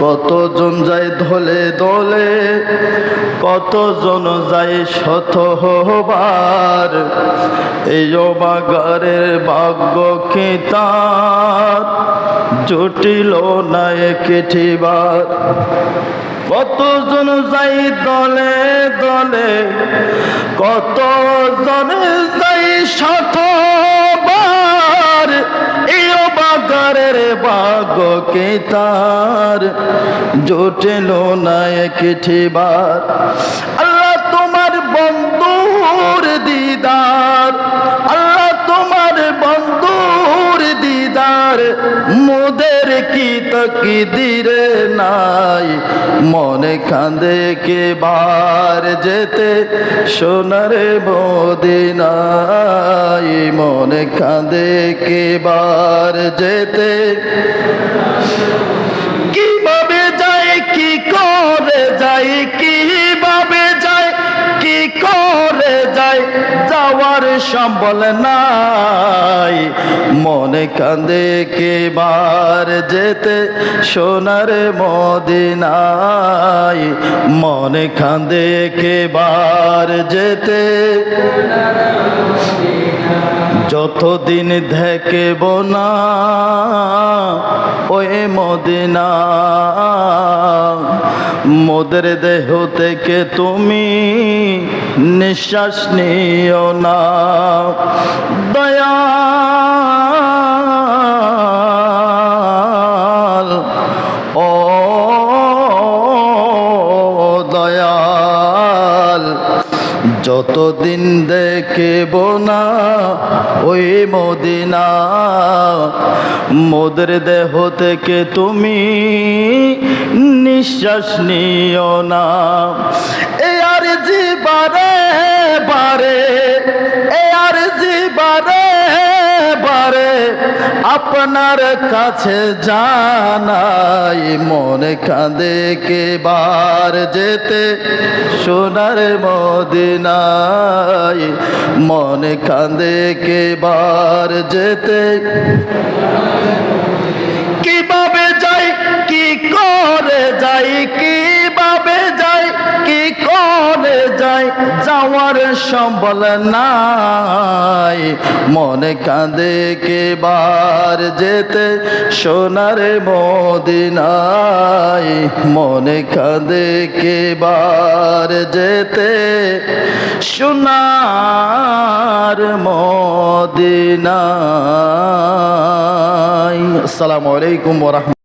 কতজন যায় দলে দলে, কতজন যায় শতবার। এই অবাগারের ভাগ্য কি তার জটিল না একটিবার। কতজন যাই দলে দলে, কতজন যাই শতবার। এই অবাগারের ভাগ্য কি তার জটিল না একটিবার। আল্লাহ তোমার বন্ধুর দিদার, আল্লাহ তোমার বন্ধুর দিদার মোদের কি তাকদীরে নাই। মনে কাঁদে কে বার যেতে সোনার মদিনায়, মনে কাঁদে কে বার যেতে। কিভাবে যায় কি করে যায়, কিভাবে যায় কি করে যায়, যাওয়ার সম্বল নাই। মনে কাঁদে কে বার যেতে সোনার মদিনায়, মনে কাঁদে কে বার যেতে। যতদিন দেখব না ওই মদিনা, মোদের দেহ থেকে তুমি নিঃশ্বাস নিও না। দয়াল ও দয়াল, যতদিন দেখব না ওই মদিনা, মোদের দেহ থেকে তুমি নিঃশ্বাস নিও না। এ আর জি বারে বারে, এ আর জি বারে বারে আপনার কাছে জানাই। মনে কাঁদে কে বার যেতে সোনার মদিনায়, মনে কাঁদে কে বার যেতে। কিভাবে যাই কি করে যাই, কিভাবে যাই কি করে যাই, যাওয়ার সম্বল নাই। মনে কাঁদে কে বার যেতে সোনার মদিনায়, মনে কাঁদে কে বার যেতে সোনার মদিনায়। আসসালামু আলাইকুম ওয়া রাহমাতুল্লাহ।